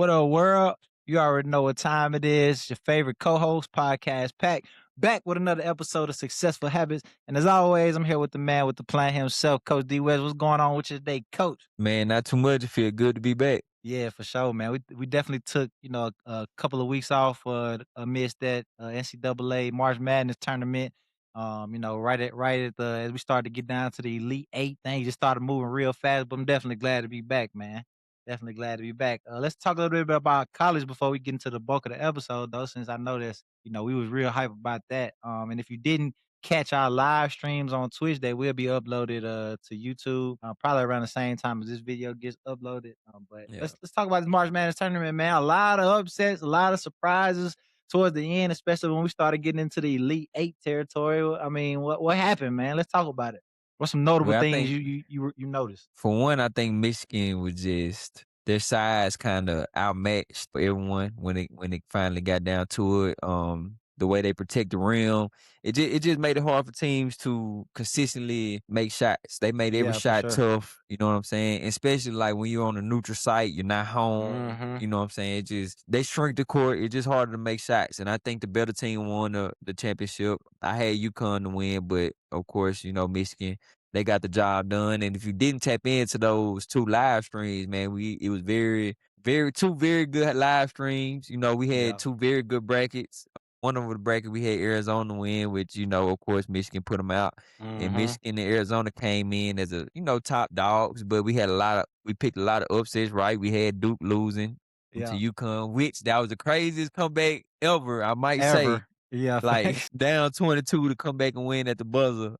What up, world? You already know what time it is. Your favorite co-host, Podcast Pack, back with another episode of Successful Habits. And as always, I'm here with the man with the plan himself, Coach D West. What's going on with you today, Coach? Man, not too much. It feel good to be back. Yeah, for sure, man. We definitely took a couple of weeks off amidst that NCAA March Madness tournament. Right at the as we started to get down to the Elite Eight, things just started moving real fast. But I'm definitely glad to be back, man. Definitely glad to be back. Let's talk a little bit about college before we get into the bulk of the episode, though, since I know this. We was real hype about that. And if you didn't catch our live streams on Twitch, they will be uploaded to YouTube probably around the same time as this video gets uploaded. But Yeah. let's talk about this March Madness tournament, man. A lot of upsets, a lot of surprises towards the end, especially when we started getting into the Elite Eight territory. I mean, what happened, man? Let's talk about it. What's some notable Well, I things think you noticed? for one, I think Michigan was just their size kind of outmatched for everyone when it finally got down to it. The way they protect the rim, it just made it hard for teams to consistently make shots. They made every Yeah, for shot sure. tough. You know what I'm saying? Especially like when you're on a neutral site, you're not home. Hmm. You know what I'm saying? It just they shrink the court. It's just harder to make shots. And I think the better team won the championship. I had UConn to win, but of course, Michigan they got the job done. And if you didn't tap into those two live streams, man, it was two very good live streams. We had Yeah. two very good brackets. One of the bracket we had Arizona win, which of course Michigan put them out, and Hmm. Michigan and Arizona came in as top dogs. But we picked a lot of upsets, right? We had Duke losing to Yeah. UConn, which that was the craziest comeback ever, I might say. Ever. Yeah. Like Facts. down 22 to come back and win at the buzzer.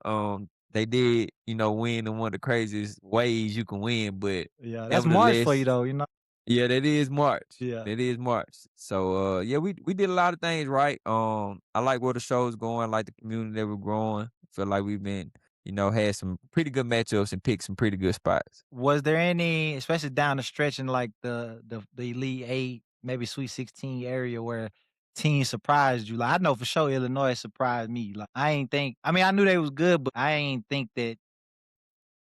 They did, win in one of the craziest ways you can win, but Yeah. That's March for you, nevertheless, though. yeah, that is March. Yeah. That is March. So yeah, we did a lot of things right. I like where the show's going, I like the community that we're growing. Feel like we've been, had some pretty good matchups and picked some pretty good spots. Was there any, especially down the stretch in like the Elite Eight, maybe Sweet 16 area where teams surprised you? Like I know for sure Illinois surprised me. Like I mean, I knew they was good, but I ain't think that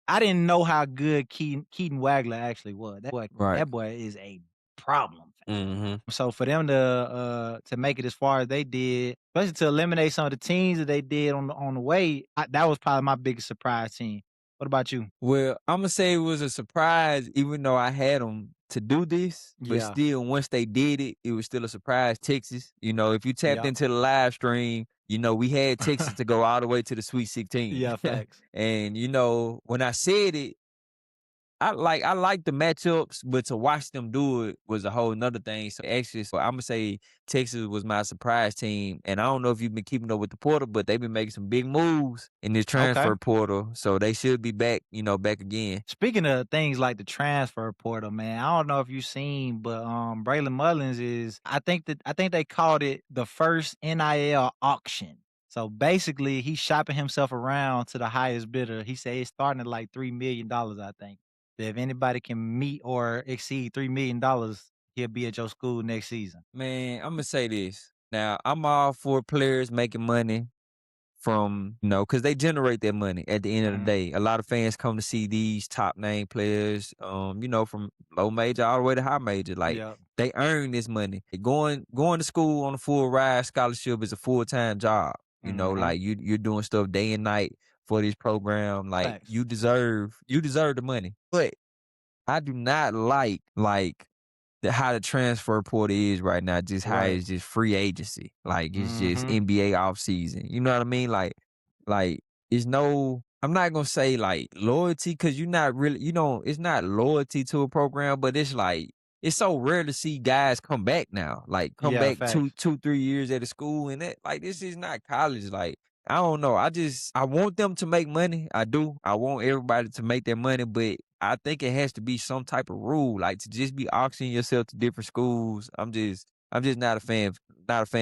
I didn't know how good Keaton Wagler actually was. Right. That boy is a problem. Hmm. So for them to make it as far as they did, especially to eliminate some of the teams that they did on the way, that was probably my biggest surprise team. What about you? Well, Imma say it was a surprise even though I had them to do this, but Yeah. still, once they did it, it was still a surprise. Texas, if you tapped Yep. into the live stream, we had Texas to go all the way to the Sweet 16. Yeah. Facts. And, when I said it, I like the matchups, but to watch them do it was a whole nother thing. So actually, Imma say Texas was my surprise team, and I don't know if you've been keeping up with the portal, but they've been making some big moves in this Okay. transfer portal, so they should be back, back again. Speaking of things like the transfer portal, man, I don't know if you've seen, but Braylon Mullins is I think they called it the first NIL auction. So basically he's shopping himself around to the highest bidder. He said it's starting at like $3 million, I think. That if anybody can meet or exceed $3 million, he'll be at your school next season. Man, Imma say this. Now, I'm all for players making money from, because they generate their money at the end of the Mhm. day. A lot of fans come to see these top name players, from low major all the way to high major. Like Yeah. they earn this money. Going to school on a full ride scholarship is a full-time job. Mhm. Like you're doing stuff day and night for this program. Like Facts. you deserve the money. But I do not like how the transfer portal is right now, just how Right. it's just free agency. Like it's just Mhm. NBA offseason. You know what I mean? Like it's no I'm not gonna say like loyalty because you're not really it's not loyalty to a program, but it's like it's so rare to see guys come back now. Like come Yeah, back two, facts. 3 years at a school and that like this is not college. Like I don't know. I want them to make money. I do. I want everybody to make their money, but I think it has to be some type of rule. Like to just be auctioning yourself to different schools. I'm just not a fan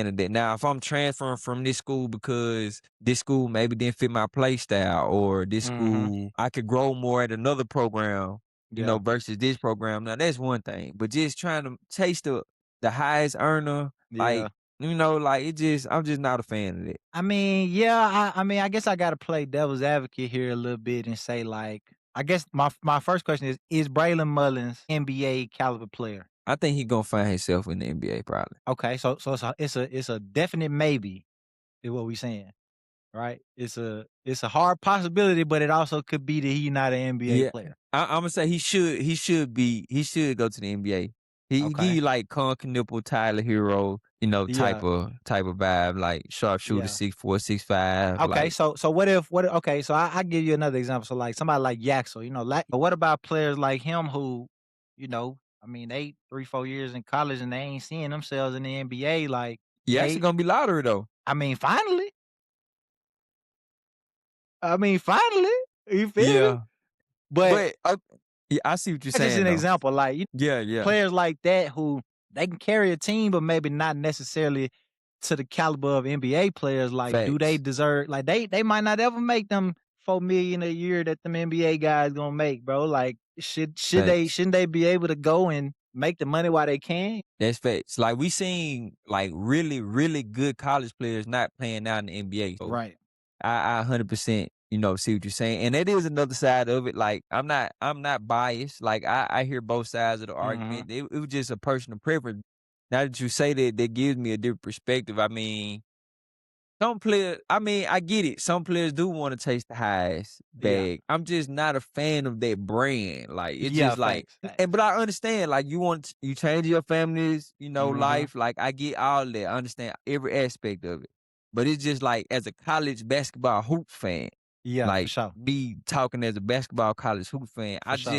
of that. Now, if I'm transferring from this school because this school maybe didn't fit my play style or this Mhm. school I could grow more at another program, Yeah. versus this program. Now that's one thing. But just trying to chase the highest earner, Yeah. like like I'm just not a fan of it. I mean, yeah, I mean, I guess I gotta play devil's advocate here a little bit and say, like, I guess my first question is Braylon Mullins NBA caliber player? I think he gonna find himself in the NBA probably. Okay, so it's a definite maybe is what we saying, right? It's a hard possibility, but it also could be that he not an NBA Yeah, player. Imma say he should go to the NBA. He give Okay. you like Nipple, Tyler Hero, Yeah, type of vibe, like sharpshooter, yeah. 6'4", 6'5", Okay, like so what okay, so I give you another example. So like somebody like Yaxel, what about players like him who, I mean, they 3, 4 years in college and they ain't seeing themselves in the NBA like he actually they gonna be louder though. I mean, finally. I mean, finally. You feel me? Yeah, But but yeah, I see what you're that's just saying an though. example. Like Yeah, yeah, players like that who they can carry a team, but maybe not necessarily to the caliber of NBA players. Like, do they facts, deserve? Like, they might not ever make them 4 million a year that them NBA guys gonna make, bro. Like, should they facts. shouldn't they be able to go and make the money while they can? That's facts. Like we seen like really, really good college players not playing out in the NBA. So Right. I 100%, see what you're saying. And that is another side of it. Like I'm not biased. Like I hear both sides of the Hmm. argument. It was just a personal preference. Now that you say that, that gives me a different perspective. I mean, some players, I mean, I get it. Some players do want to taste the highest Yeah. bag. I'm just not a fan of that brand. Like it's Yeah. just like, Facts. and Facts. but I understand. Like you change your family's, Hmm. life. Like I get all that. I understand every aspect of it. But it's just like as a college basketball hoop fan, Yeah. For like sure. me talking as a basketball college hoop fan, For sure.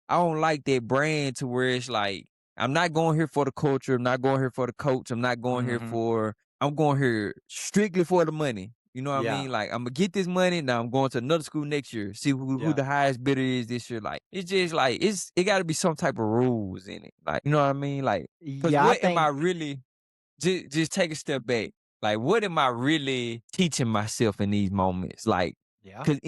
I don't like that brand to where it's like I'm not going here for the culture. I'm not going here for the coach. Hmm. I'm going here strictly for the money. You know what I Yeah. mean? Like I'm gonna get this money. Now I'm going to another school next year. See who Yeah. the highest bidder is this year. Like it's just like it got to be some type of rules in it. Like you know what I mean? Like because Yeah. I what am I think. really? Just take a step back. Like what am I really teaching myself in these moments? Like Yeah. because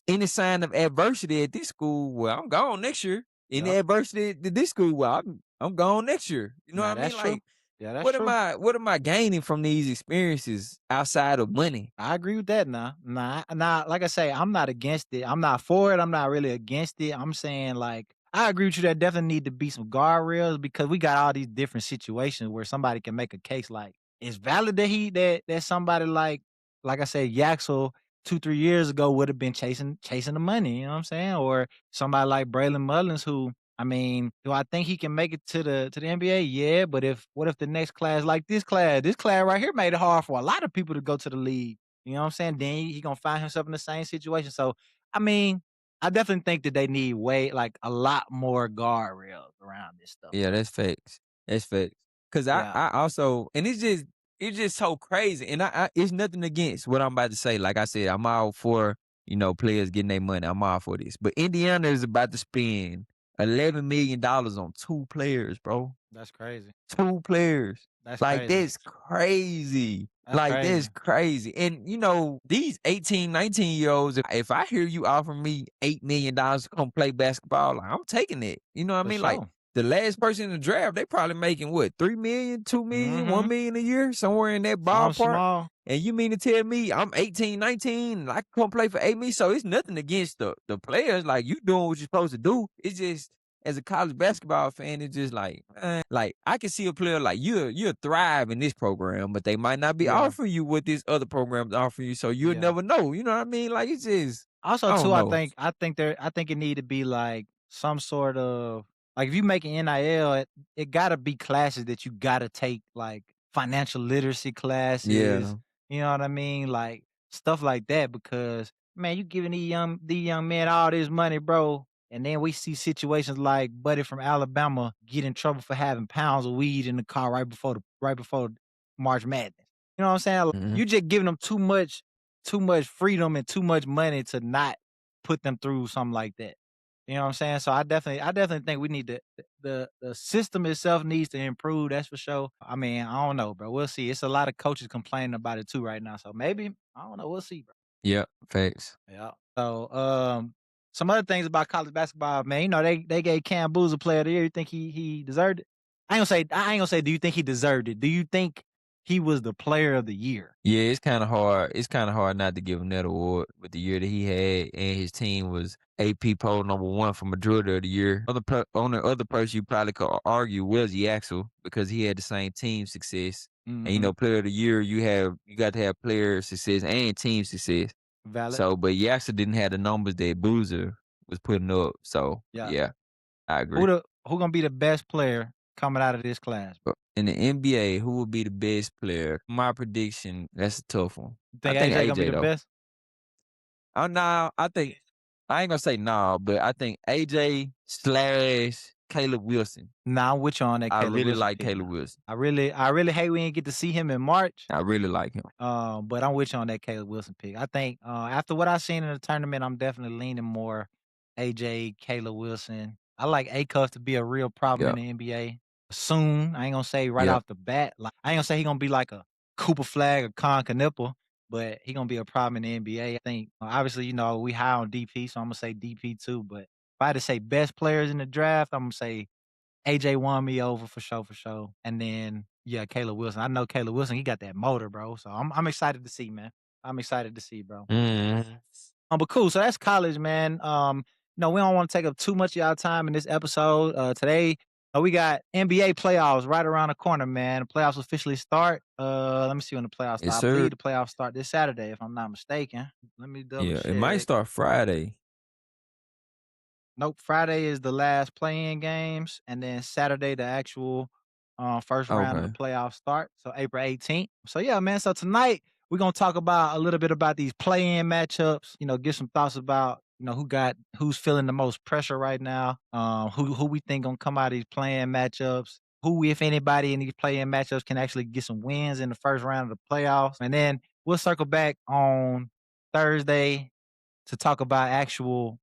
any sign of adversity at this school, well, I'm gone next year. Any Yep. adversity at this school, well, I'm gone next year. You know what Now I mean? that's true. Like Yeah, that's true. what am I gaining from these experiences outside of money? I agree with that now. Nah, like I say, I'm not against it. I'm not for it. I'm not really against it. I'm saying like I agree with you. There definitely need to be some guardrails because we got all these different situations where somebody can make a case like it's valid that that somebody like I said, Yaxel 2, 3 years ago would have been chasing the money, you know what I'm saying? Or somebody like Braylon Mullins who I mean, do I think he can make it to the NBA? Yeah, but if what if the next class like this class right here made it hard for a lot of people to go to the league. You know what I'm saying? Then he gonna find himself in the same situation. So, I mean, I definitely think that they need way like a lot more guardrails around this stuff. Yeah, that's facts. That's facts. Cause Yeah, I also and it's just so crazy. And I it's nothing against what I'm about to say. Like I said, I'm all for, players getting their money. I'm all for this. But Indiana is about to spend $11 million on 2 players, bro. that's crazy. 2 players. That's Like, crazy. that's crazy. That's Like, crazy. that's crazy. And, these 18, 19-year-olds, if I hear you offer me $8 million to come play basketball, like, I'm taking it. You know what I For mean? Like, sure. the last person in the draft, they probably making what, 3 million, 2 million, Mm-hmm. 1 million a year, somewhere in that Some ballpark. small. And you mean to tell me I'm 18, 19, and I can come play for 8 million? So it's nothing against the players. Like, you doing what you're supposed to do. It's just as a college basketball fan, it's just like, like I can see a player like you'll thrive in this program, but they might not be Yeah. offering you what this other program's offering you, so you'll Yeah. never know. You know what I mean? Like it's just, Also, I too, don't know. I think it need to be like some sort of like if you make an NIL, it gotta be classes that you gotta take, like financial literacy classes. Yeah, You know what I mean? Like stuff like that. Because man, you giving these young men all this money, bro. And then we see situations like Buddy from Alabama get in trouble for having pounds of weed in the car right before March Madness. You know what I'm saying? Like, mhm. you just giving them too much freedom and too much money to not put them through something like that. You know what I'm saying? So I definitely think we need the system itself needs to improve. That's for sure. I mean, I don't know, bro. We'll see. It's a lot of coaches complaining about it too right now. So maybe I don't know. We'll see, bro. Yeah, facts. Yeah. So some other things about college basketball, man. They gave Cam Boozer Player of the Year. You think he deserved it? I ain't gonna say. Do you think he deserved it? Do you think he was the player of the year. Yeah, it's kinda hard not to give him that award with the year that he had, and his team was AP poll #1 for majority of the year. Only other person you probably could argue was Yaxel because he had the same team success. And, Mhm. player of the year, you got to have player success and team success. Valid. So, but Yaxel didn't have the numbers that Boozer was putting up. So, Yeah. yeah, I agree. Who gonna be the best player coming out of this class? But in the NBA, who would be the best player? My prediction, that's a tough one. You I think think AJ gonna be AJ the though. best? Oh, no, I ain't gonna say no, but I think AJ slash Caleb Wilson. Nah, I'm with you on that I Caleb really Wilson like pick Caleb now. Wilson. I really hate we didn't get to see him in March. I really like him. But I'm with you on that Caleb Wilson pick. I think after what I've seen in the tournament, I'm definitely leaning more AJ, Caleb Wilson. I like Acuff to be a real problem Yeah, in the NBA soon. I ain't gonna say right yeah. off the bat. Like I ain't gonna say he gonna be like a Cooper Flag or Con Knipple, but he gonna be a problem in the NBA. I think obviously we high on DP, so I'm gonna say DP too. But if I had to say best players in the draft, I'm gonna say AJ won me over for sure, for sure. And then yeah, Caleb Wilson. I know Caleb Wilson, he got that motor, bro. So I'm excited to see, man. I'm excited to see, bro. Mhm. But cool. So that's college, man. We don't want to take up too much of y'all time in this episode. Today, we got NBA playoffs right around the corner, man. The playoffs officially start. Let me see when the playoffs Yes, start. I sir. believe the playoffs start this Saturday, if I'm not mistaken. Let me double Yeah, it might check. start Friday. Nope, Friday is the last play-in games, and then Saturday the actual first round of the Okay. playoffs start. So April 18th. So yeah, man. So tonight we're gonna talk about a little bit about these play-in matchups. Give some thoughts about who's feeling the most pressure right now. Who we think gonna come out of these play-in matchups. Who, if anybody, in these play-in matchups can actually get some wins in the first round of the playoffs, and then we'll circle back on Thursday to talk about the actual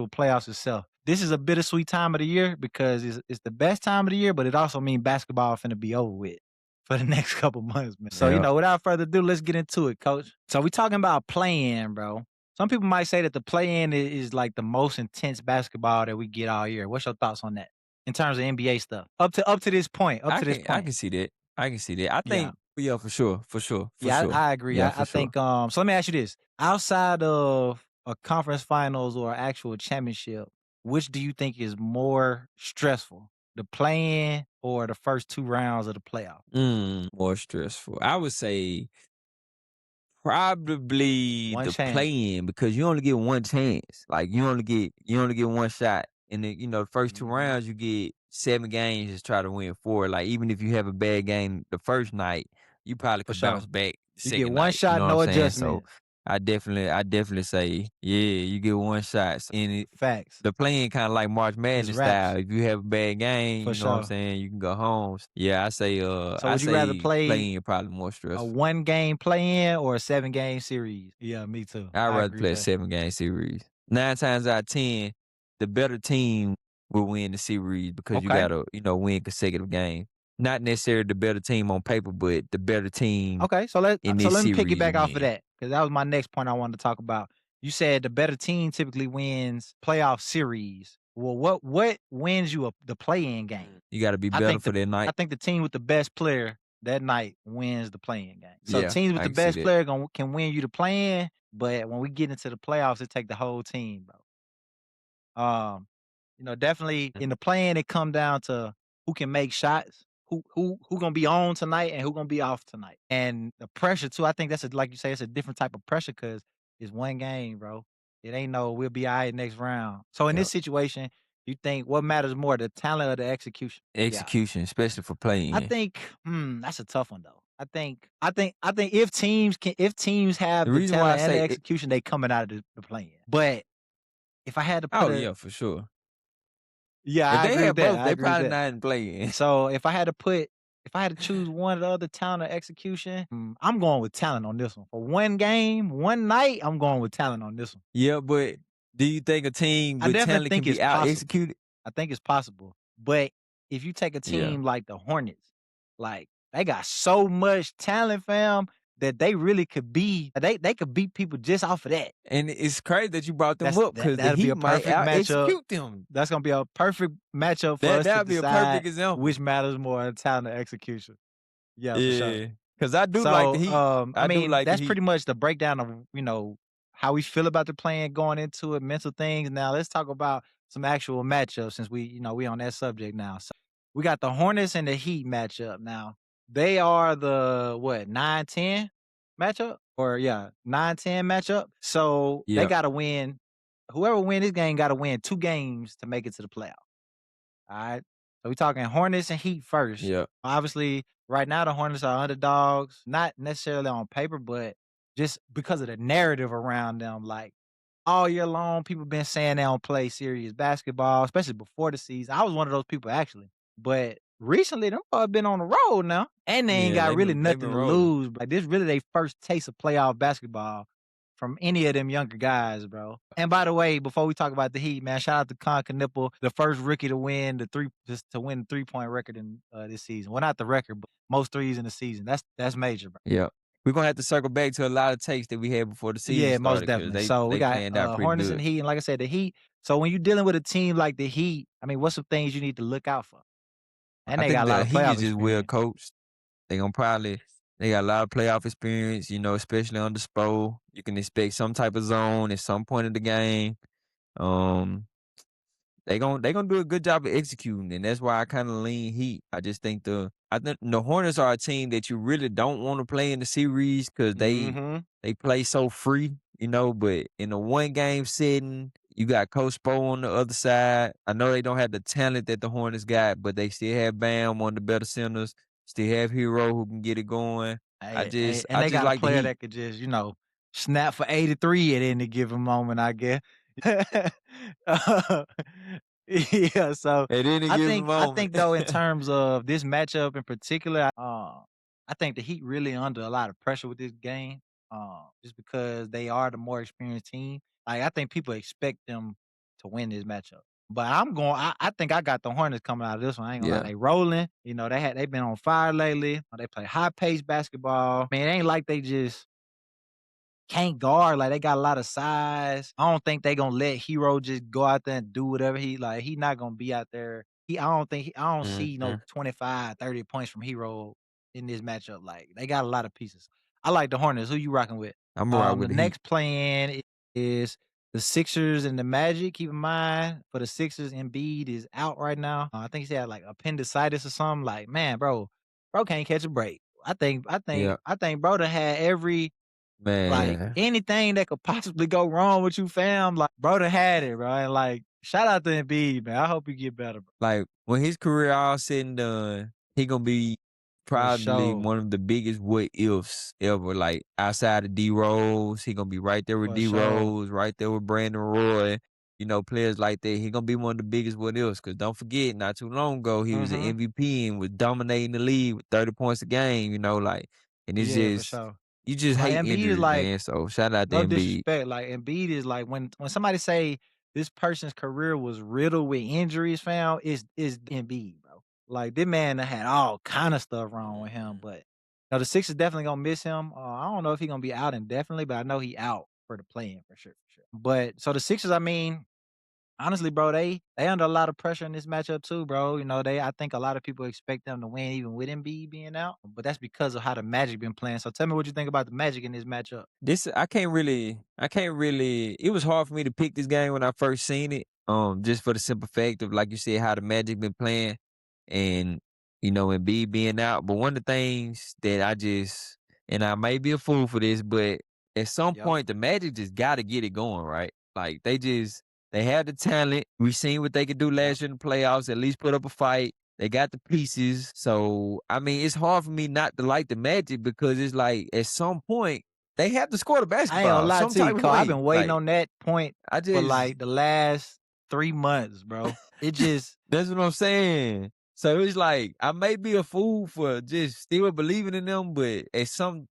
playoffs itself. This is a bittersweet time of the year because it's the best time of the year, but it also means basketball finna be over with for the next couple months, man. So, Yeah. without further ado, let's get into it, coach. So we talking about play-in, bro. Some people might say that the play-in is like the most intense basketball that we get all year. What's your thoughts on that in terms of NBA stuff? Up to this point, up I to this can I point. can see that. I can see that. I Yeah. think yeah, for sure, for sure, for Yeah, sure. I agree. Yeah, I for sure. think so let me ask you this. Outside of a conference finals or actual championship, which do you think is more stressful? The play-in or the first 2 rounds of the playoff? More stressful. I would say probably One the chance. play-in because you only get one chance. Like you only get one shot. And then, the first two Mhm. rounds you get 7 games to try to win four. Like even if you have a bad game the first night, you probably For could bounce sure. back the You get second one night. You shot, know what I'm no saying? So adjustments. I definitely say, yeah, you get one shot. Facts. The playing kind of like March It's Madness style. raps. If you have a bad game, For you know what I'm sure. saying, you can go home. Yeah, So I would you rather say play playing probably more a stressful. 1-game play-in or a 7-game series? Yeah, me too. I'd I rather agree play with a that. 7 game series. 9 times out of 10, the better team will win the series because you Okay. gotta, win consecutive games. Not necessarily the better team on paper, but the better team Okay, so let in so this let me series piggyback will off of win. that because that was my next point I wanted to talk about. You said the better team typically wins playoff series. Well, what wins you the play-in game? You gotta be I better think for the that I night. think the team with the best player that night wins the play-in game. So Yeah, teams with I the can see best that. player can win you the play-in, but when we get into the playoffs, it take the whole team, bro. Definitely in the plan, it come down to who can make shots, who gonna be on tonight and who gonna be off tonight. And the pressure too, I think like you say, it's a different type of pressure because it's one game, bro. It ain't no we'll be all right next round. So in Yeah. this situation, you think what matters more, the talent or the execution? Yeah. Execution, especially for I playing. think that's a tough one though. I think if teams have The the reason why I talent and the say execution, they coming out of the play. But if I had to put oh a yeah, for sure. yeah, If I they agree with had that. both, I they agree with probably that. not in playing. So if I had to choose one or the other, talent or execution, I'm going with talent on this one. For one game, one night, I'm going with talent on this one. Yeah, but do you think a team I with definitely talent can think it's be out possible. executed? I think it's possible. But if you take a Yeah. team like the Hornets, like they got so much talent, fam, that they really could they could beat people just off of that. And it's crazy that you brought them up because the That'll be Heat a might perfect out matchup. execute them. That's gonna be a perfect matchup for That us to that'd be a perfect decide example. which matters more, talent or execution. Yeah, for sure. Yeah, cause I do like the So, Heat. I I do mean, like the that's Heat. pretty much the breakdown of, how we feel about the plan going into it, mental things. Now let's talk about some actual matchups since we on that subject now. So we got the Hornets and the Heat matchup now. They are the what, 9-10 matchup? Or yeah, 9-10 matchup. So they Yeah, gotta win. Whoever win this game gotta win 2 games to make it to the playoffs. Alright. So we talking Hornets and Heat first. yeah. Obviously, right now the Hornets are underdogs, not necessarily on paper, but just because of the narrative around them. Like all year long, people been saying they don't play serious basketball, especially before the season. I was one of those people actually. But recently, them boys been on the road now. And they ain't Yeah, got really they been nothing to rolling. lose. Like this really their first taste of playoff basketball from any of them younger guys, bro. And by the way, before we talk about the Heat, man, shout out to Con Knipple, the first rookie to win to win the 3-point record in this season. Well, not the record, but most threes in the season. That's major, bro. Yeah. We're gonna have to circle back to a lot of takes that we had before the season Yeah, most started because definitely. they So we they got planned out pretty Hornets and good. Heat, and like I said, the Heat. So when you're dealing with a team like the Heat, I mean, what's some things you need to look out for? And I they think got a lot the of Heat is playoff just well experience. coached. They gonna probably they got a lot of playoff experience, especially under Spo. You can expect some type of zone at some point in the game. Um, they gonna do a good job of executing, and that's why I kind of lean Heat. I think the Hornets are a team that you really don't want to play in the series because Mm-hmm. they play so free. But in a one game setting, you got Coach Spo on the other side. I know they don't have the talent that the Hornets got, but they still have Bam, one of the better centers. Still have Hero who can get it going. I Hey, just and I they just got a like the player Heat that could just, snap for 83 at any given moment, I guess. Uh, yeah, so at any I given think I moment. think though in terms of this matchup in particular, I think the Heat really under a lot of pressure with this game, just because they are the more experienced team. Like I think people expect them to win this matchup. But I think I got the Hornets coming out of this one. I ain't gonna lie. Yeah. They rolling. They've been on fire lately. They play high paced basketball. Man, it ain't like they just can't guard. Like they got a lot of size. I don't think they gonna let Hero just go out there and do whatever he like. He not gonna be out there. I don't see no Mhm. 25, 30 points from Hero in this matchup. Like they got a lot of pieces. I like the Hornets. Who you rocking with? Imma ride The with the Heat. next play-in is the Sixers and the Magic. Keep in mind for the Sixers, Embiid is out right now. I think he had like appendicitis or something. Like man, bro can't catch a break. Yeah. I think bro done had every like, Man. anything that could possibly go wrong with you, fam, like, bro done had it, bro, and, like, shout out to Embiid, man. I hope you get better, bro. Like, when his career all said and done, he gonna be For probably sure. one of the biggest what ifs ever. Like, outside of D Rose, he gonna be right there with For D sure. Rose, right there with Brandon Roy. Players like that. He gonna be one of the biggest what ifs. Cause don't forget, not too long ago, he was an Mhm. MVP and was dominating the league with 30 points a game. And it's Yeah, for just sure. you just Like, hate Embiid is injuries, like man. So shout out to no Embiid. disrespect, like, Embiid is like when somebody say this person's career was riddled with injuries, fam, is Embiid, bro. Like, this man done had all kind of stuff wrong with him, Mhm. but, the Sixers definitely gonna miss him. I don't know if he gonna be out indefinitely, but I know he out for the play-in for sure, for sure. But so the Sixers, I mean, honestly, bro, they under a lot of pressure in this matchup too, bro. I think a lot of people expect them to win even with Embiid being out, but that's because of how the Magic been playing. So tell me what you think about the Magic in this matchup. This I can't really it was hard for me to pick this game when I first seen it. Just for the simple fact of like you said, how the Magic been playing and Embiid being out. But one of the things that and I may be a fool for this, but at some Yep. point the Magic just gotta get it going, right? Like they have the talent. We seen what they could do Yep. last year in the playoffs, at least put up a fight. They got the pieces. So I mean it's hard for me not to like the Magic because it's like at some point they have to score the I ain't gonna basketball lie some to you, type of Cole. I've way. been waiting Like, on that point I for just like the last 3 months, bro. It just that's what I'm saying. So it's like I may be a fool for just still believing in them, but at some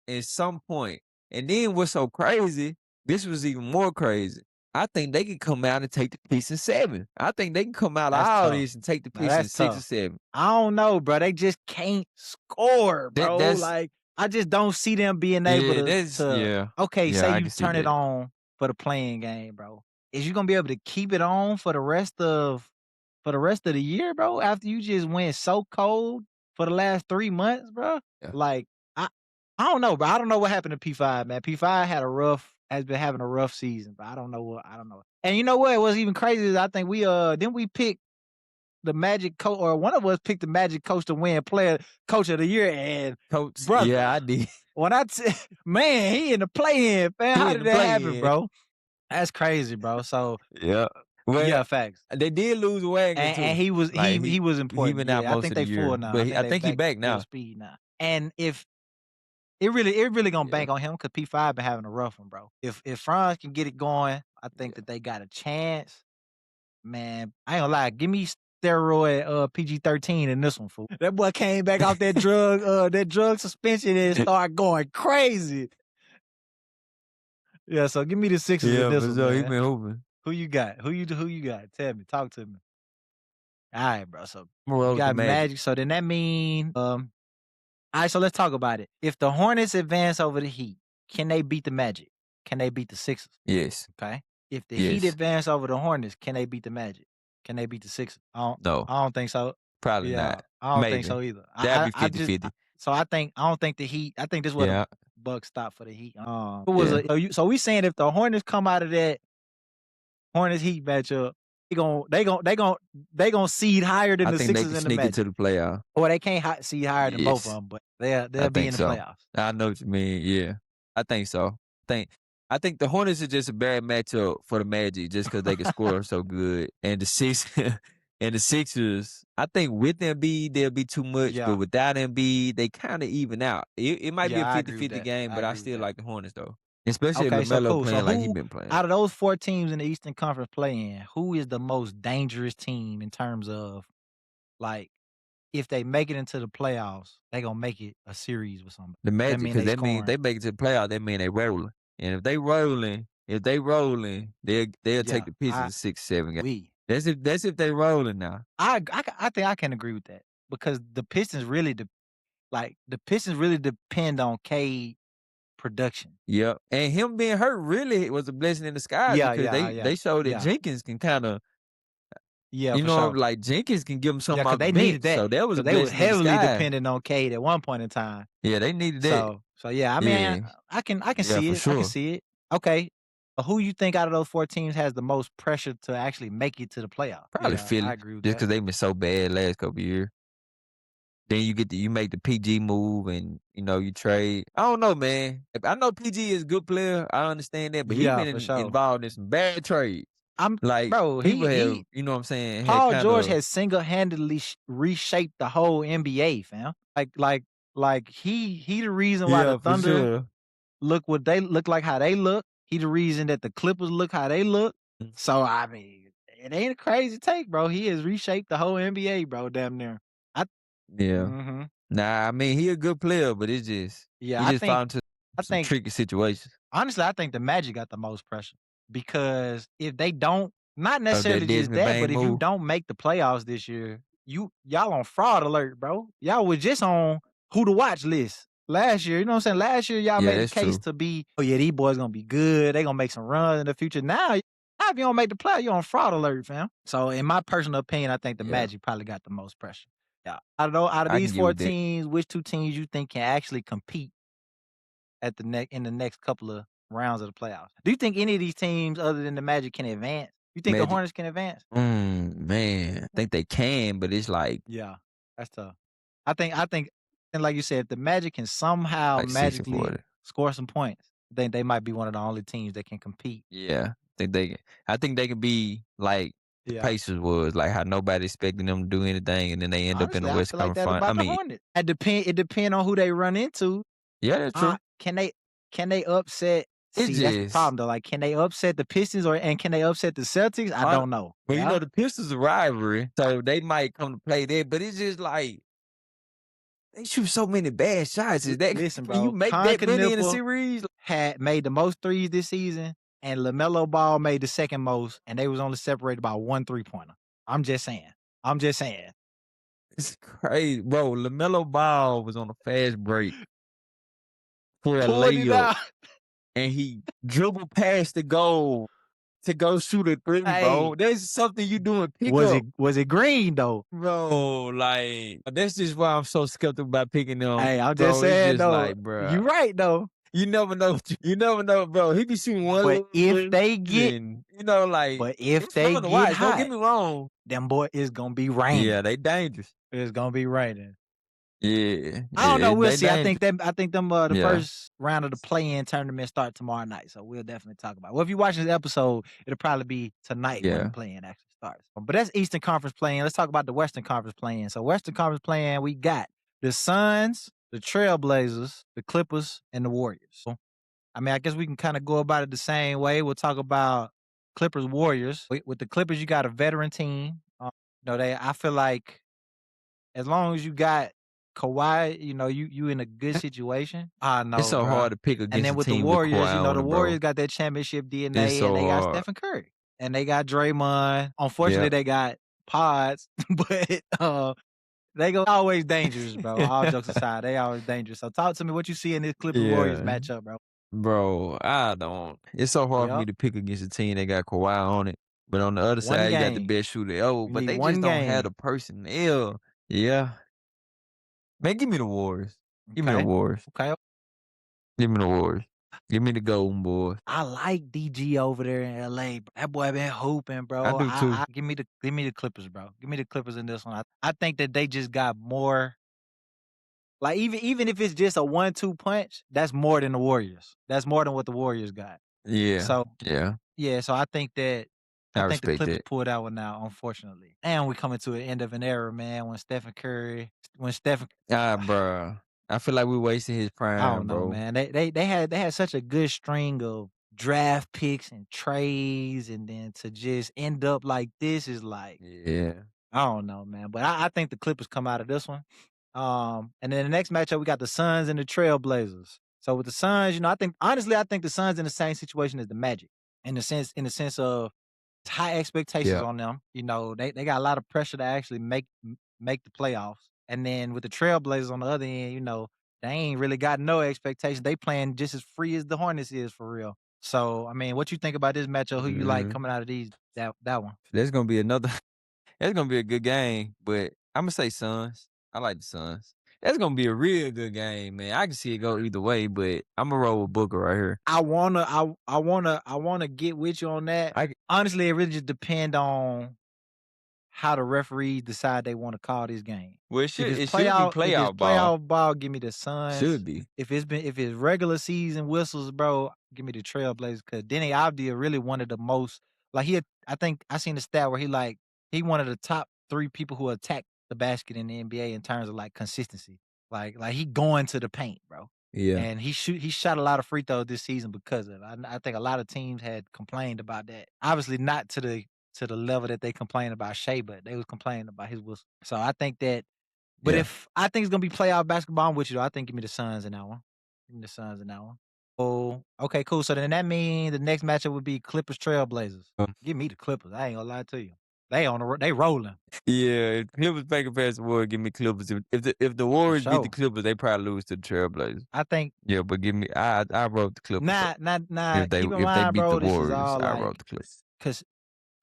point, and then what's so crazy, this was even more crazy. I think they can come out and take the piece in 7. I think they can come out of that's all tough. this and take the Now piece in that's 6 or tough. 7. I don't know, bro. They just can't score, That bro. that's Like I just don't see them being able yeah, to yeah. okay, say Yeah, I you can see turn it that. on for the playing game, bro. Is you gonna be able to keep it on for the rest of the year, bro, after you just went so cold? for the last 3 months, bro. Yeah. Like, I I don't know, bro. I don't know what happened to P5, man. P5 has been having a rough season, but I don't know. And you know what? What's even crazy is I think didn't we pick the Magic coach, or one of us picked the Magic coach to win player coach of the year, and Coach, brother, yeah, I did. when man, he in the play-in, man. He How in did the that happen, play-in. bro? That's crazy, bro. So Yeah. Well, yeah, facts. they did lose Wagner And too. he was Like he was he important. been out Yeah, I most think of the they full year, now. I but think I they think he back back full now. speed now. And if it really gonna Yeah. bank on him because P5 been having a rough one, bro. If Franz can get it going, I think Yeah. that they got a chance. Man, I ain't gonna lie. Give me steroid PG-13 in this one, fool. That boy came back off that drug suspension and started going crazy. Yeah, so give me the Sixers in Yeah, this for one, sure. He man. been hooping. Who you got? Who you got? Tell me. Talk to me. All right, bro. So I'm gonna you roll with the got Magic. Magic. So then that mean all right, so let's talk about it. If the Hornets advance over the Heat, can they beat the Magic? Can they beat the Sixers? Yes. Okay. If the Heat Yes. advance over the Hornets, can they beat the Magic? Can they beat the Sixers? No, I don't think so. probably Yeah, not. I don't think Maybe. so either. That'd be I just 50-50. so I don't think the Heat. I think this is where the Yeah. Bucks stop for the Heat. It was Yeah. so we saying if the Hornets come out of that Hornets Heat matchup, they gonna seed higher than I the think they Sixers can and the sneak into Magic. the playoff. Or they can't seed higher than both of Yes. them, but I they'll be think in the so. playoffs. I know what you mean. Yeah. I think so. Think I think the Hornets are just a bad matchup for the Magic just because they can score so good. And the six and the Sixers, I think with Embiid, they'll be too much, but Yeah, without Embiid, they kind of even out. It might be yeah, a I agree with 50-50 that. game, I but I agree with still that. like the Hornets though. Especially if Okay, so LaMelo cool. So playing like he who been playing. out of those 4 teams in the Eastern Conference play-in, who is the most dangerous team in terms of like if they make it into the playoffs, they gonna make it a series with somebody. The That Magic, mean because they that means scoring. they make it to the playoff, that mean they rolling. And if they rolling, they'll take Yeah, the Pistons 6, 7 games. we. That's if they rolling now. I think I can agree with that because the Pistons really depend on Cade production. Yep. And him being hurt really was a blessing in disguise Yeah, because yeah, they yeah, showed that yeah, Jenkins can kinda, yeah, for sure. like Jenkins can give him Yeah, something because off the they bench. needed that So that was a because they was blessing in heavily disguise. dependent on Cade at one point in time. Yeah, they needed that. So yeah, I mean, Yeah. I can Yeah, see for it. I can sure. see it. Okay, who you think out of those 4 teams has the most pressure to actually make it to the playoff? Probably Yeah, I Philly, agree with just that. because 'cause they've been so bad last couple years. Then you make the PG move and, you trade. I don't know, man. I know PG is a good player, I understand that, but he Yeah, been for sure. involved in some bad trades. I'm Like, bro. people have, He you know what I'm saying, had Paul George kinda. has single-handedly reshaped the whole NBA, fam. Like he the reason why the Yeah, for Thunder sure. look what they look like how they look. He the reason that the Clippers look how they look. Mm. So I mean, it ain't a crazy take, bro. He has reshaped the whole NBA, bro. Damn near. I Yeah. hmm Nah, I mean, he a good player, but it's just Yeah, he just fall into I some think tricky situations. honestly, I think the Magic got the most pressure because if they don't, not Of that necessarily just Desmond that, Bane but if you move. don't make the playoffs this year, y'all on fraud alert, bro. Y'all was just on who to watch list last year. You know what I'm saying? Last year y'all Yeah, made a that's case true. to be, oh yeah, these boys gonna be good. They gonna make some runs in the future. Now if you don't make the play, you're on fraud alert, fam. So in my personal opinion, I think the Yeah, Magic probably got the most pressure. Yeah. Out of I these can get 4 with that. teams, which 2 teams you think can actually compete in the next couple of rounds of the playoffs? Do you think any of these teams other than the Magic can advance? You think the Magic. Hornets can advance? Man, I think they can, but it's like Yeah, that's tough. I think and like you said, if the Magic can somehow like 60, magically 40. score some points, I think they might be one of the only teams that can compete. Yeah, I think they can be like the Yeah. Pacers was, like how nobody expecting them to do anything, and then they end up in Honestly, the I West feel like Conference that Final. I about the mean, Hornets. It depend on who they run into. yeah, that's true. Can they upset It's see, that's the just problem though. Like, can they upset the Pistons and can they upset the Celtics? I hon don't know. well, Yeah? the Pistons a rivalry, so they might come to play there, but it's just like they shoot so many bad shots. Is that Listen, can you bro, make Con that many in a Nipple series? had made the most threes this season, and LaMelo Ball made the second most, and they was only separated by 1 3-pointer. I'm just saying. I'm just saying. It's crazy, bro. LaMelo Ball was on a fast break for a Pulling it layup, out. and he dribbled past the goal to go shoot a three, Hey, bro. That's something you do in was it pickup. was it green though? Bro, like, that's just why I'm so skeptical about picking them, Hey, I'm just bro. It's saying just though. like, bro, You right though. you never know. You never know, bro. He be shooting one But little if one, they get and like but if it's they fun to get watch. Don't get hot, me wrong. them boy it's gonna be Yeah, raining. they dangerous. It's gonna be raining. Yeah, I don't yeah, know. We'll they see. dangerous. I think them the Yeah, first round of the play-in tournament start tomorrow night. So we'll definitely talk about it. Well, if you're watching this episode, it'll probably be tonight when the yeah. play-in actually starts. But that's Eastern Conference play-in. Let's talk about the Western Conference play-in. So Western Conference play-in, we got the Suns, the Trailblazers, the Clippers, and the Warriors. I mean, I guess we can kind of go about it the same way. We'll talk about Clippers Warriors. With the Clippers, you got a veteran team. I feel like as long as you got Kawhi, you in a good situation. I It's know, so bro. hard to pick And against then a with the team with Warriors, Kawhi on the it, bro. Warriors got that championship It's DNA, and so they got hard. Stephen Curry, and they got Draymond. Unfortunately, Yep. they got Pods, but they go always dangerous, bro. All jokes aside, they always dangerous. So talk to me what you see in this Clippers Warriors Yeah. matchup, bro. Bro, I don't. It's so hard for me Yep, to pick against a team that got Kawhi on it. But on the other one side, you got the game. best shooter. Oh, You but need they just one don't have game. the personnel. Yeah. Man, give me the Warriors. Give me the Okay, Warriors. okay. Give me the Warriors. Give me the Golden Boys. I like DG over there in LA. That boy been hooping, I bro. do too. I give me the Clippers, bro. Give me the Clippers in this one. I think that they just got more. Like even if it's just a 1-2 punch, that's more than the Warriors. That's more than what the Warriors got. Yeah. So Yeah. yeah, so I I think the respect Clippers that. pulled that one out, unfortunately. And we coming to an end of an era, man. When Stephen, Ah, bro. I feel like we wasting his I don't prime, know, bro. man. They had such a good string of draft picks and trades, and then to just end up like this is like Yeah. I don't know, man. But I think the Clippers come out of this one. And then the next matchup we got the Suns and the Trailblazers. So with the Suns, I think the Suns in the same situation as the Magic in the sense of high expectations Yeah. on them. They got a lot of pressure to actually make the playoffs. And then with the Trailblazers on the other end, they ain't really got no expectations. They playing just as free as the Hornets is for real. So I mean, what you think about this matchup? Who you like Hmm. coming out of that one? That's gonna be another that's gonna be a good game, but Imma say Suns. I like the Suns. That's gonna be a real good game, man. I can see it go either way, but Imma roll with Booker right here. I wanna get with you on that. I c Honestly, it really just depend on how the referees decide they want to call this game. well, If it's it should be if it's playoff ball. playoff ball, give me the Suns. Should be. If it's regular season whistles, bro, give me the Trailblazers. Cause Denny Avdia really one of the most like I think I seen the stat where he one of the top 3 people who attack the basket in the NBA in terms of like consistency. Like he going to the paint, bro. Yeah. And he shot a lot of free throws this season because of it. I think a lot of teams had complained about that. Obviously not to the level that they complain about Shea, but they was complaining about his whistle. So I think that but Yeah. if I think it's gonna be playoff basketball, I'm with you though. I think give me the Suns in that one. Give me the Suns in that one. Oh, okay, cool. So then that means the next matchup would be Clippers Trailblazers. Give me the Clippers. I ain't gonna lie to you. They rolling Yeah, if Clippers make it past the Warriors, give me Clippers. If the for Warriors beat the sure. Clippers, they probably lose to the Trailblazers. I think Yeah, but give me I roll with the Clippers though. not keep in If they mind, beat the bro, this is Warriors, all I roll with like the Clippers. because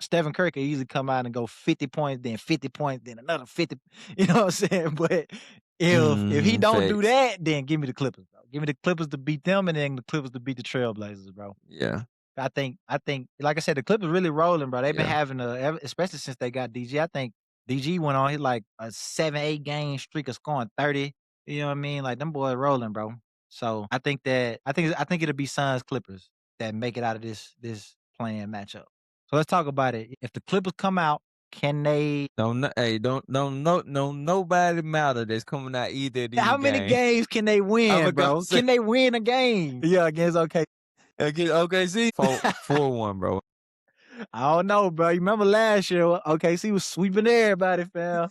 Stephen Curry could easily come out and go 50 points, then 50 points, then another 50. You know what I'm saying? But if he Mhm, don't do facts. that, then give me the Clippers, bro. Give me the Clippers to beat them, and then the Clippers to beat the Trailblazers, bro. Yeah, I think, like I said, the Clippers really rolling, bro. They've been yeah. having especially since they got DG. I think DG went on his like a 7-8 game streak of scoring 30. You know what I mean? Like them boys rolling, bro. So I think it'll be Suns Clippers that make it out of this playing matchup. So let's talk about it. If the Clippers come out, can they? Don't nobody matter that's coming out either of these How many games. games can they I'm win, gonna bro? say Can they win a game? Yeah, against OK. again, OKC 4-1, bro. I don't know, bro. You remember last year? OKC was sweeping everybody, fam.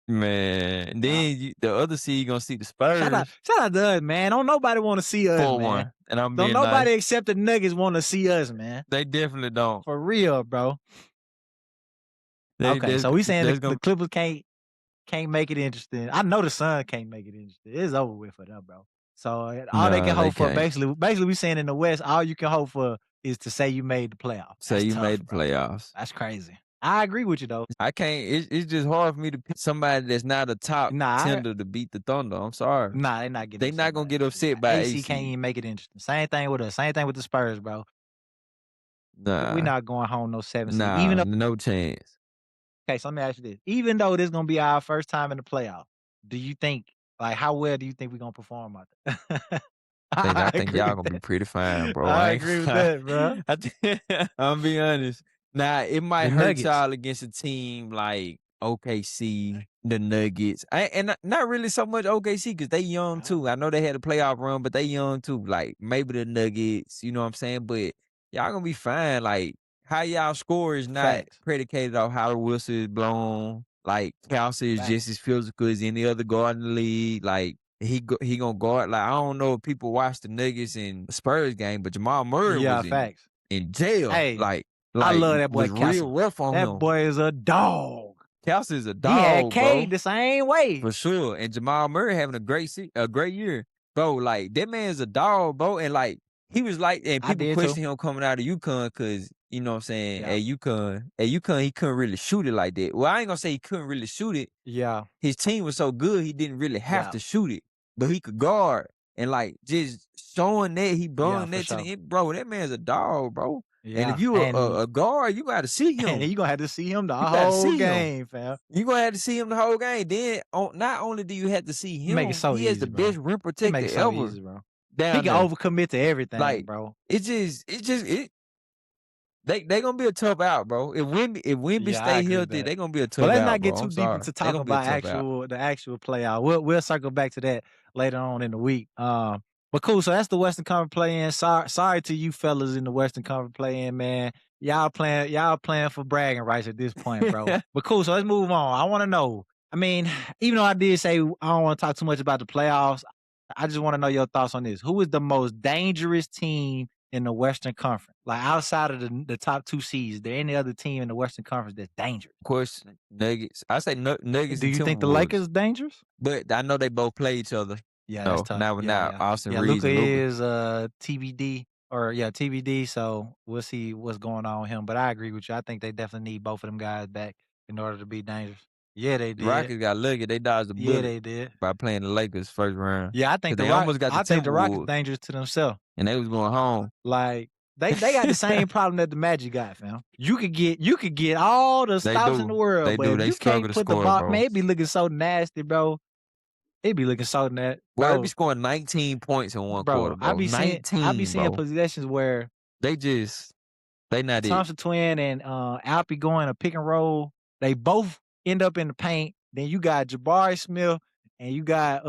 Man, Yeah. then the other seed gonna see the Spurs Shout out to us, man. Don't nobody want to see us, man. 4-1, and I'm Don't being nobody nice. except the Nuggets want to see us, man. They definitely don't. For real, bro. They Okay, there's so we saying there's the gonna Clippers can't make it interesting. I know the Sun can't make it interesting. It's over with for them, bro. So all they can nah, they hope for can't. basically we saying in the West, all you can hope for is to say you made the playoff. Say That's you tough, made the bro. playoffs. That's crazy. I agree with you though. I can't. It's just hard for me to pick somebody that's not a top Nah, contender to beat the Thunder. I'm sorry. nah, they're not getting They upset not by gonna that. get upset by AC can't AC. even make it interesting. Same thing with us. Same thing with the Spurs, bro. We're Nah, not going home no 7 seed. Even nah, though no chance. okay, so let me ask you this. Even though this gonna be our first time in the playoff, do you think like how well do you think we're gonna perform out there? I I think agree y'all with gonna be that. pretty fine, bro. I I ain't agree with gonna that, bro. lie. I'm be honest. Now it might The hurt Nuggets. y'all against a team like OKC, the Nuggets, and not really so much OKC because they young Uh, too. I know they had a playoff run, but they young too. Like maybe the Nuggets, you know what I'm saying? But y'all gonna be fine. Like how y'all score is not facts. predicated off how the whistle is blown. Like Kelsey is just Facts. as physical as any other guard in the league. Like he gonna guard. Like I don't know if people watch the Nuggets and Spurs game, but Jamal Murray Yeah, was facts. in jail. Hey, I Like love that boy was real Castle. rough on That him. boy is a dog. Kelsey's a He had dog, Cade bro. the same way. For sure. And Jamal Murray having a great year. Bro, like that man's a dog, bro. And like he was like, and I people did too. question him coming out of UConn because you know what I'm saying, Yeah. At UConn, he couldn't really shoot it like that. Well, I ain't gonna say he couldn't really shoot it. Yeah. His team was so good he didn't really have Yeah. to shoot it, but he could guard. And like just showing that he Yeah, blowing for that to sure. the end, bro. That man's a dog, bro. And if Yeah. you a guard, you got to see And him. you gonna have to see him the You got to whole see him. game, fam. You gonna have to see him the whole game. Then not only do you have to see He make it him, so he has the easy, bro. best rim He make protector it so ever easy, bro. He down can there. overcommit to everything, Like bro. they gonna be a tough out, bro. If Wimby Yeah, I stay agree with healthy, that. they gonna be a But tough let's out, not bro. get too I'm deep sorry. into They talking gonna be a about tough out. the actual playoff. We'll circle back to that later on in the week. But cool. So that's the Western Conference play-in. Sorry to you fellas in the Western Conference play-in, man. Y'all playing for bragging rights at this point, bro. But cool. So let's move on. I want to know. I mean, even though I did say I don't want to talk too much about the playoffs, I just want to know your thoughts on this. Who is the most dangerous team in the Western Conference? Like outside of the top two seeds, is there any other team in the Western Conference that's dangerous? Question Nuggets. I say Nuggets Do and you think the Timberwolves, Lakers dangerous? but I know they both play each other. Yeah, that's No, tough. not with Yeah, now yeah. Austin Yeah, Reeves Luca and Luca. is TBD or yeah, TBD. So we'll see what's going on with him. But I agree with you. I think they definitely need both of them guys back in order to be dangerous. Yeah, they The did. Rockets got lucky. They dodged a Yeah, bullet they did. by playing the Lakers first round Yeah, because they almost got the I think the Rockets Timberwolves dangerous to themselves. and they was going home. Like they got the same problem that the Magic got, fam. You could get all the They stops in the do. world, They but do. if They you struggle can't to put the score, ball, man, bro. it be looking so nasty, bro. It be looking so nasty, Well, they be bro. scoring 19 points in one quarter, Bro, bro. I be 19, seeing bro. possessions where They just they not it. Thompson Twin and Alpy going a pick and roll. They both end up in the paint. Then you got Jabari Smith and you got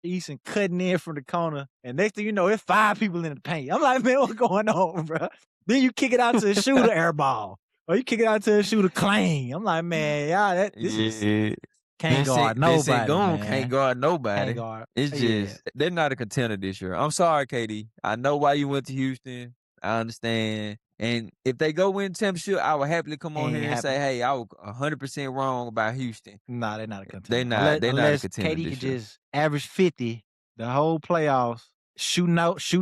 Eason cutting in from the corner. And next thing you know, it's 5 people in the paint. I'm like, man, what's going on, bro? Then you kick it out to a shooter air ball. Or you kick it out to a shooter claim. I'm like, man, y'all, this is Yeah. can't guard Vincent nobody, Gone can't man. guard Can't nobody. guard. It's Yeah. just they're not a contender this year. I'm sorry, KD. I know why you went to Houston. I understand. And if they go win championship, I would happily come on Ain't here and say, happening. hey, I was 100% wrong about Houston. Nah, they're not a They contender. not they not a Unless contender KD could this year. just average 50 the whole playoffs, shooting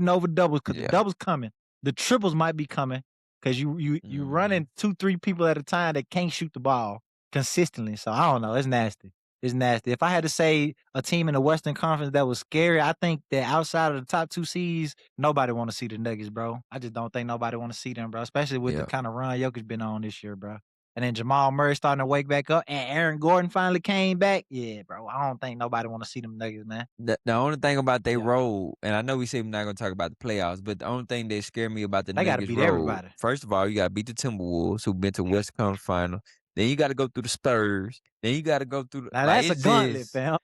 over doubles because the Yeah. doubles coming. The triples might be coming because you Mhm. running 2, 3 people at a time that can't shoot the ball consistently. So I don't know. It's nasty. It's nasty. If I had to say a team in the Western Conference that was scary, I think that outside of the top two seeds, nobody want to see the Nuggets, bro. I just don't think nobody want to see them, bro. Especially with the Yeah. kind of run Jokic been on this year, bro. And then Jamal Murray starting to wake back up, and Aaron Gordon finally came back. Yeah, bro. I don't think nobody want to see them Nuggets, man. The only thing about their Yeah, road, and I know we say we're not gonna talk about the playoffs, but the only thing that scared me about the they got to Nuggets beat road, everybody. first of all, you gotta beat the Timberwolves, who've been to West Conference Final. Then you gotta go through the Spurs. Then you gotta go through Now like that's a gauntlet, fam.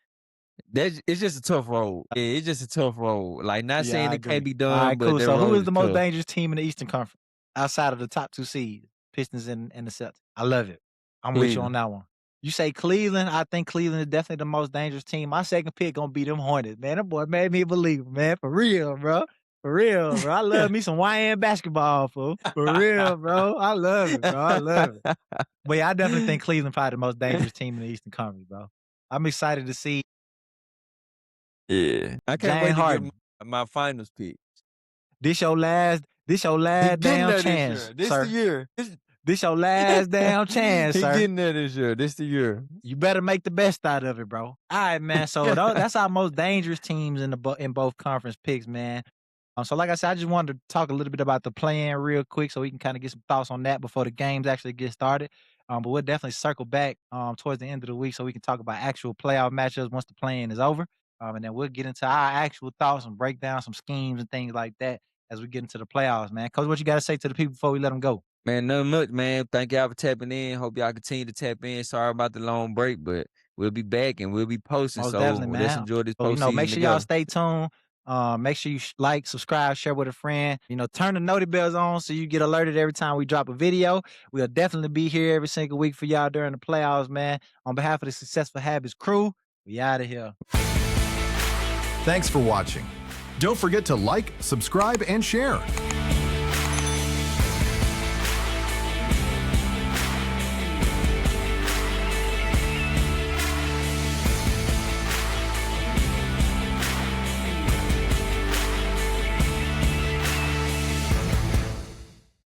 it's just a tough road. Yeah, it's just a tough road. Like not Yeah, saying I it can't agree. be All done, right, but cool. that So who road is is the most tough. dangerous team in the Eastern Conference outside of the top two seeds, Pistons and the Celtics? I love it. I'm with you on Cleveland. that one. You say Cleveland. I think Cleveland is definitely the most dangerous team. My second pick gonna be them Hornets, man. That boy made me believe, man. For real, bro. For real, bro. I love me some YN basketball, fool. For real, bro. I love it, bro. I love it. But yeah, I definitely think Cleveland probably the most dangerous team in the Eastern Conference, bro. I'm excited to see Yeah. I can't James wait to give Harden. my finals pick. This your last This your He last getting damn there this chance, year. This the sir. year. This your last damn chance, He sir. getting there this year. This the year. You better make the best out of it, bro. All right, man. So that's our most dangerous teams in both conference picks, man. So like I said, I just wanted to talk a little bit about the plan real quick, so we can kind of get some thoughts on that before the games actually get started. But we'll definitely circle back towards the end of the week so we can talk about actual playoff matchups once the plan is over. And then we'll get into our actual thoughts and break down some schemes and things like that as we get into the playoffs, man. Coach, what you got to say to the people before we let them go? Man, nothing much, man. Thank y'all for tapping in. Hope y'all continue to tap in. Sorry about the long break, but we'll be back and we'll be posting. Most So definitely, let's man. enjoy this So, make postseason sure y'all together. stay tuned. Make sure you like, subscribe, share with a friend. Turn the noti bells on so you get alerted every time we drop a video. We'll definitely be here every single week for y'all during the playoffs, man. On behalf of the Successful Habits crew, we out of here. Thanks for watching. Don't forget to like, subscribe, and share.